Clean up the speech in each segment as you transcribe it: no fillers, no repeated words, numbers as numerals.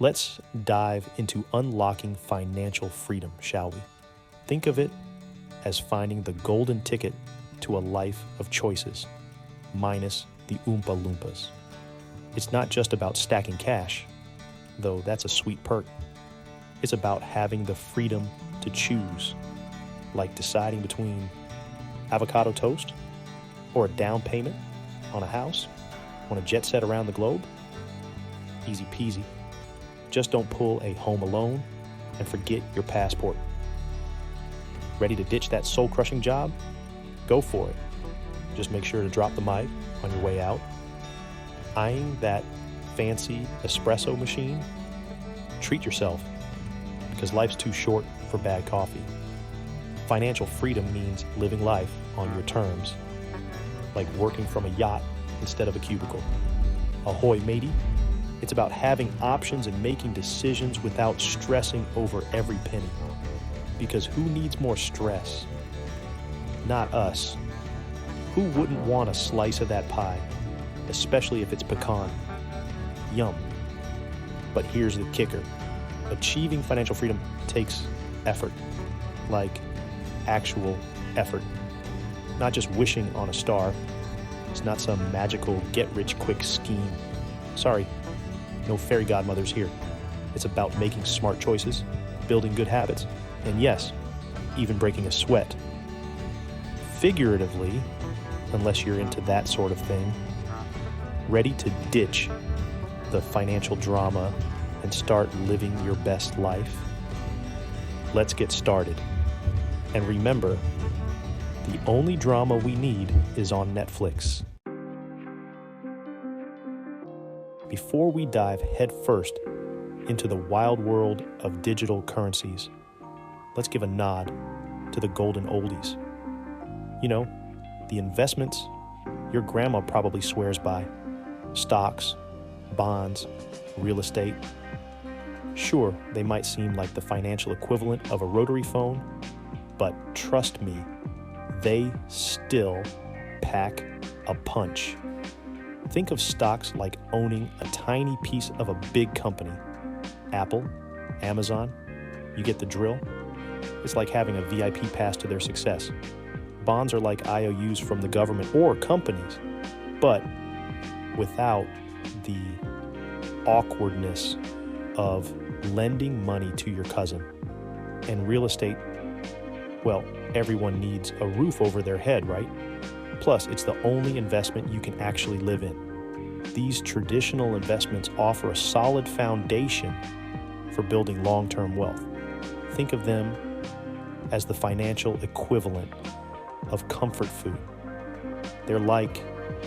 Let's dive into unlocking financial freedom, shall we? Think of it as finding the golden ticket to a life of choices, minus the Oompa Loompas. It's not just about stacking cash, though that's a sweet perk. It's about having the freedom to choose, like deciding between avocado toast or a down payment on a house, on a jet set around the globe. Easy peasy. Just don't pull a home alone and forget your passport. Ready to ditch that soul-crushing job? Go for it. Just make sure to drop the mic on your way out. Eyeing that fancy espresso machine? Treat yourself, because life's too short for bad coffee. Financial freedom means living life on your terms, like working from a yacht instead of a cubicle. Ahoy, matey. It's about having options and making decisions without stressing over every penny. Because who needs more stress? Not us. Who wouldn't want a slice of that pie, especially if it's pecan? Yum. But here's the kicker. Achieving financial freedom takes effort, like actual effort. Not just wishing on a star. It's not some magical get-rich-quick scheme. Sorry, no fairy godmothers here. It's about making smart choices, building good habits, and yes, even breaking a sweat. Figuratively, unless you're into that sort of thing, ready to ditch the financial drama and start living your best life? Let's get started. And remember, the only drama we need is on Netflix. Before we dive headfirst into the wild world of digital currencies, let's give a nod to the golden oldies. You know, the investments your grandma probably swears by. Stocks, bonds, real estate. Sure, they might seem like the financial equivalent of a rotary phone, but trust me, they still pack a punch. Think of stocks like owning a tiny piece of a big company. Apple, Amazon, you get the drill? It's like having a VIP pass to their success. Bonds are like IOUs from the government or companies, but without the awkwardness of lending money to your cousin. And real estate, well, everyone needs a roof over their head, right? Plus, it's the only investment you can actually live in. These traditional investments offer a solid foundation for building long-term wealth. Think of them as the financial equivalent of comfort food. They're like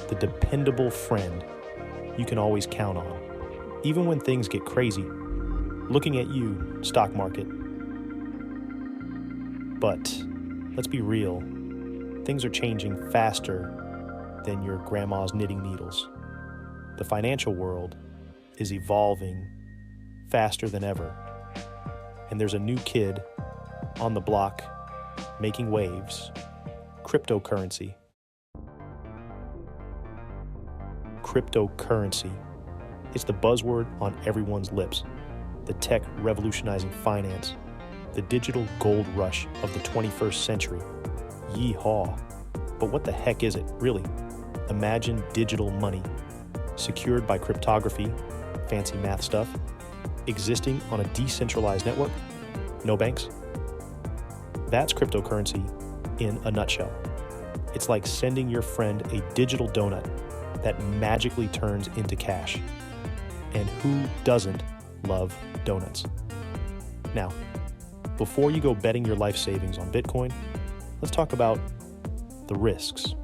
the dependable friend you can always count on, even when things get crazy. Looking at you, stock market. But let's be real, things are changing faster than your grandma's knitting needles. The financial world is evolving faster than ever. And there's a new kid on the block making waves. Cryptocurrency. Cryptocurrency. It's the buzzword on everyone's lips. The tech revolutionizing finance. The digital gold rush of the 21st century. Yeehaw. But what the heck is it, really? Imagine digital money, secured by cryptography, fancy math stuff, existing on a decentralized network, no banks. That's cryptocurrency in a nutshell. It's like sending your friend a digital donut that magically turns into cash. And who doesn't love donuts? Now, before you go betting your life savings on Bitcoin, let's talk about the risks.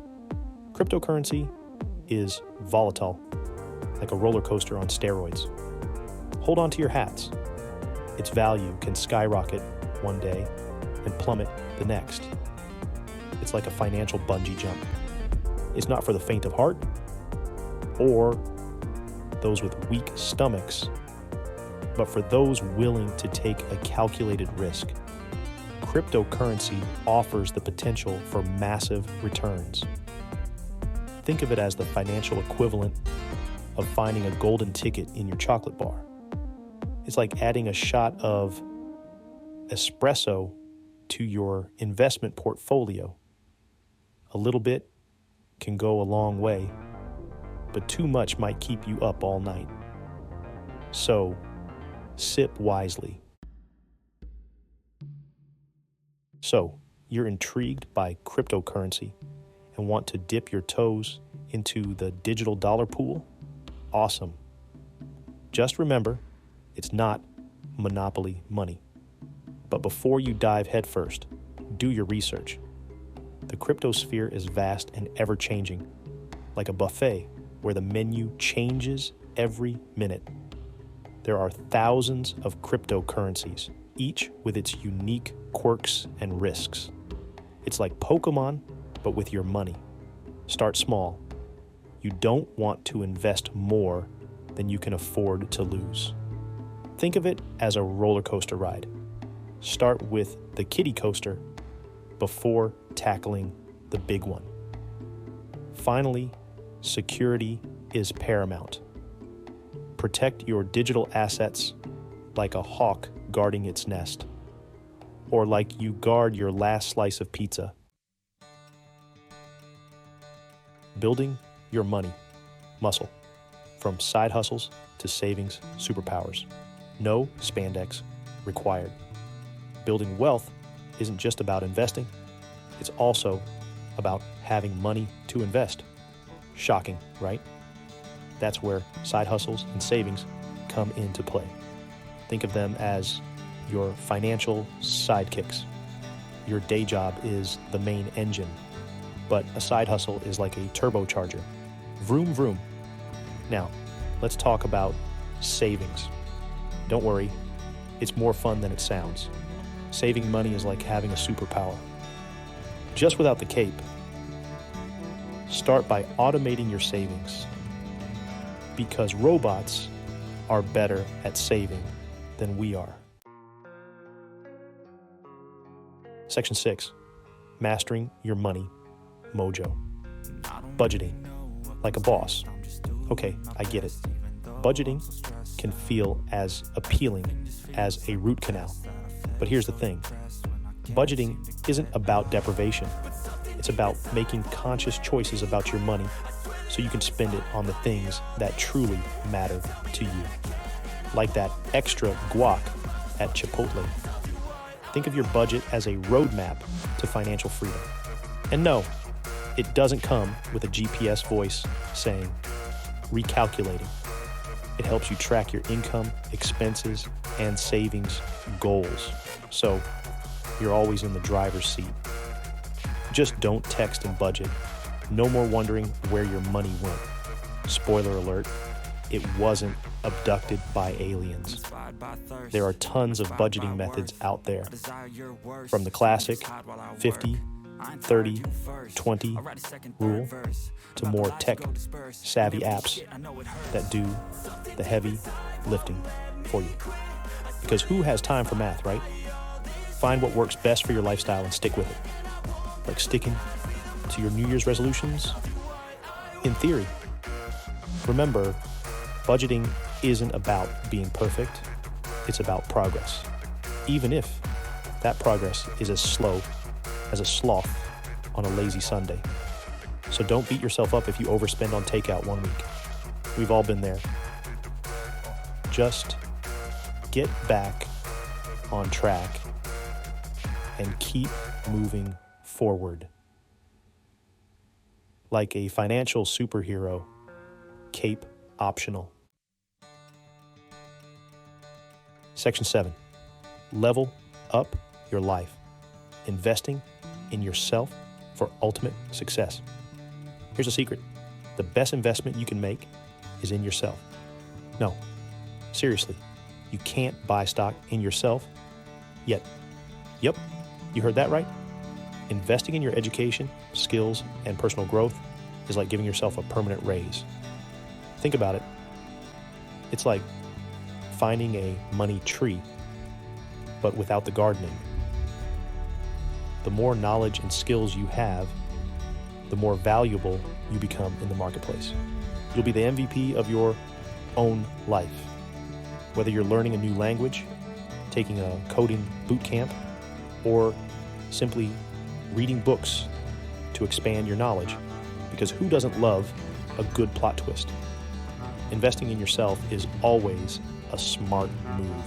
Cryptocurrency is volatile, like a roller coaster on steroids. Hold on to your hats. Its value can skyrocket one day and plummet the next. It's like a financial bungee jump. It's not for the faint of heart or those with weak stomachs, but for those willing to take a calculated risk. Cryptocurrency offers the potential for massive returns. Think of it as the financial equivalent of finding a golden ticket in your chocolate bar. It's like adding a shot of espresso to your investment portfolio. A little bit can go a long way, but too much might keep you up all night. So, sip wisely. So, you're intrigued by cryptocurrency and want to dip your toes into the digital dollar pool? Awesome. Just remember, it's not monopoly money. But before you dive headfirst, do your research. The cryptosphere is vast and ever-changing, like a buffet where the menu changes every minute. There are thousands of cryptocurrencies, each with its unique quirks and risks. It's like Pokemon, but with your money. Start small. You don't want to invest more than you can afford to lose. Think of it as a roller coaster ride. Start with the kiddie coaster before tackling the big one. Finally, security is paramount. Protect your digital assets like a hawk guarding its nest, or like you guard your last slice of pizza. Building your money muscle, from side hustles to savings superpowers. No spandex required. Building wealth isn't just about investing, it's also about having money to invest. Shocking, right? That's where side hustles and savings come into play. Think of them as your financial sidekicks. Your day job is the main engine, but a side hustle is like a turbocharger. Vroom, vroom. Now, let's talk about savings. Don't worry, it's more fun than it sounds. Saving money is like having a superpower. Just without the cape. Start by automating your savings, because robots are better at saving than we are. Section 6, mastering your money mojo. Budgeting, like a boss. Okay, I get it. Budgeting can feel as appealing as a root canal. But here's the thing. Budgeting isn't about deprivation. It's about making conscious choices about your money so you can spend it on the things that truly matter to you. Like that extra guac at Chipotle. Think of your budget as a roadmap to financial freedom. And no, it doesn't come with a GPS voice saying, recalculating. It helps you track your income, expenses, and savings goals. So you're always in the driver's seat. Just don't text and budget. No more wondering where your money went. Spoiler alert, it wasn't abducted by aliens. There are tons of budgeting methods out there. From the classic 50, 30, 20 rule to more tech-savvy apps that do the heavy lifting for you. Because who has time for math, right? Find what works best for your lifestyle and stick with it. Like sticking to your New Year's resolutions? In theory. Remember, budgeting isn't about being perfect, it's about progress. Even if that progress is as slow as a sloth on a lazy Sunday. So don't beat yourself up if you overspend on takeout one week. We've all been there. Just get back on track and keep moving forward. Like a financial superhero, cape optional. Section 7, level up your life, investing in yourself for ultimate success. Here's a secret. The best investment you can make is in yourself. No, seriously, you can't buy stock in yourself yet. Yep, you heard that right. Investing in your education, skills, and personal growth is like giving yourself a permanent raise. Think about it. It's like finding a money tree, but without the gardening. The more knowledge and skills you have, the more valuable you become in the marketplace. You'll be the MVP of your own life. Whether you're learning a new language, taking a coding boot camp, or simply reading books to expand your knowledge, because who doesn't love a good plot twist? Investing in yourself is always a smart move.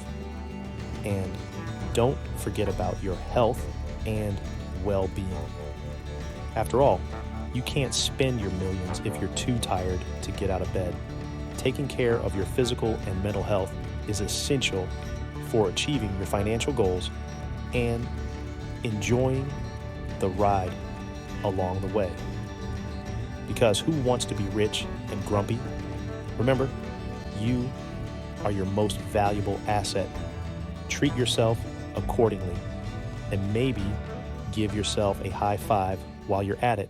And don't forget about your health and well-being. After all, you can't spend your millions if you're too tired to get out of bed. Taking care of your physical and mental health is essential for achieving your financial goals and enjoying the ride along the way. Because who wants to be rich and grumpy? Remember, you are your most valuable asset. Treat yourself accordingly, and maybe give yourself a high five while you're at it.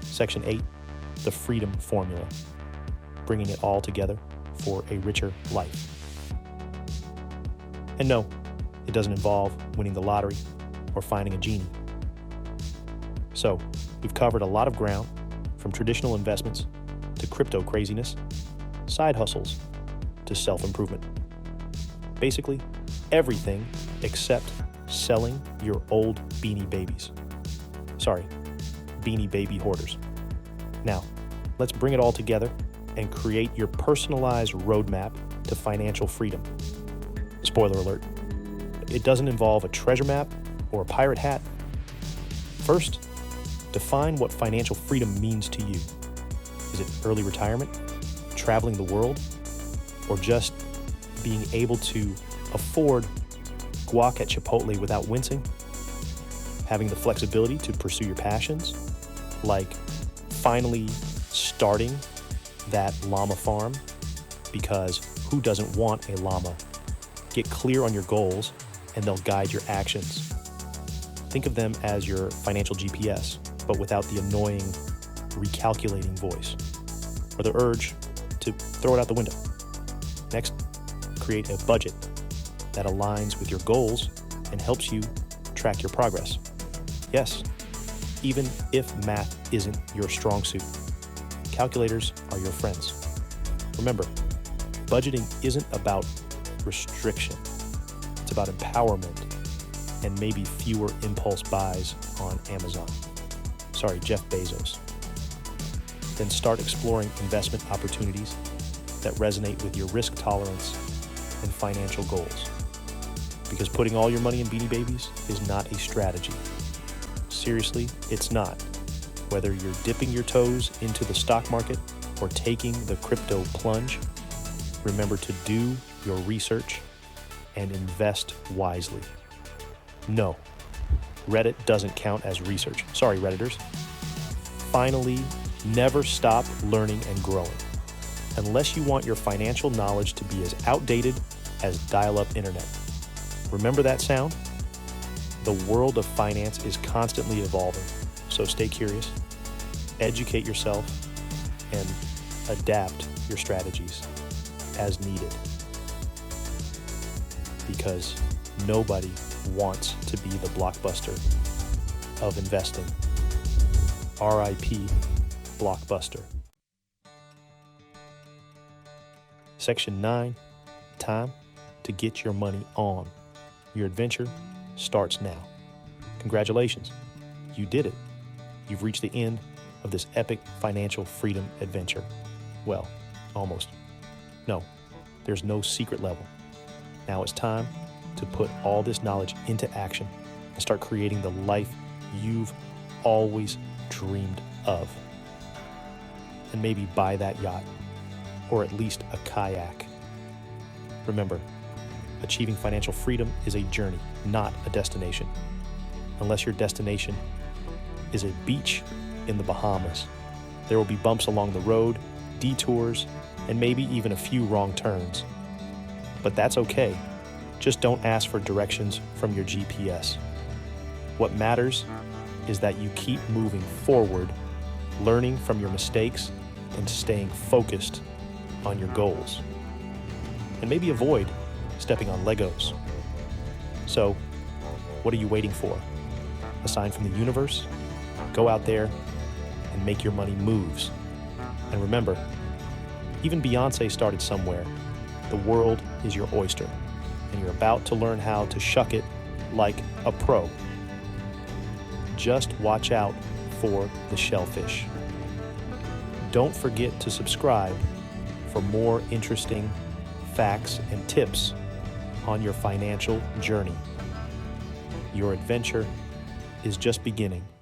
Section 8, the freedom formula, bringing it all together for a richer life. And no, it doesn't involve winning the lottery or finding a genie. So, we've covered a lot of ground, from traditional investments to crypto craziness, side hustles to self-improvement. Basically, everything except selling your old beanie babies. Sorry, beanie baby hoarders. Now, let's bring it all together and create your personalized roadmap to financial freedom. Spoiler alert, it doesn't involve a treasure map or a pirate hat. First, define what financial freedom means to you. Is it early retirement, traveling the world, or just being able to afford guac at Chipotle without wincing? Having the flexibility to pursue your passions, like finally starting that llama farm, because who doesn't want a llama? Get clear on your goals and they'll guide your actions. Think of them as your financial GPS, but without the annoying recalculating voice or the urge to throw it out the window. Next, create a budget that aligns with your goals and helps you track your progress. Yes, even if math isn't your strong suit, calculators are your friends. Remember, budgeting isn't about restriction. It's about empowerment and maybe fewer impulse buys on Amazon. Sorry, Jeff Bezos. Then start exploring investment opportunities that resonate with your risk tolerance and financial goals. Because putting all your money in Beanie Babies is not a strategy. Seriously, it's not. Whether you're dipping your toes into the stock market or taking the crypto plunge, remember to do your research and invest wisely. No, Reddit doesn't count as research. Sorry, Redditors. Finally, never stop learning and growing. Unless you want your financial knowledge to be as outdated as dial-up internet. Remember that sound? The world of finance is constantly evolving, so stay curious, educate yourself, and adapt your strategies as needed. Because nobody wants to be the blockbuster of investing. RIP Blockbuster. Section 9, time to get your money on. Your adventure starts now. Congratulations, you did it. You've reached the end of this epic financial freedom adventure. Well, almost. No, there's no secret level. Now it's time to put all this knowledge into action and start creating the life you've always dreamed of. And maybe buy that yacht, or at least a kayak. Remember, achieving financial freedom is a journey, not a destination. Unless your destination is a beach in the Bahamas, there will be bumps along the road, detours, and maybe even a few wrong turns. But that's okay. Just don't ask for directions from your GPS. What matters is that you keep moving forward, learning from your mistakes, and staying focused on your goals. And maybe avoid stepping on Legos. So, what are you waiting for? A sign from the universe? Go out there and make your money moves. And remember, Even Beyoncé started somewhere. The world is your oyster, and you're about to learn how to shuck it like a pro. Just watch out for the shellfish. Don't forget to subscribe for more interesting facts and tips on your financial journey. Your adventure is just beginning.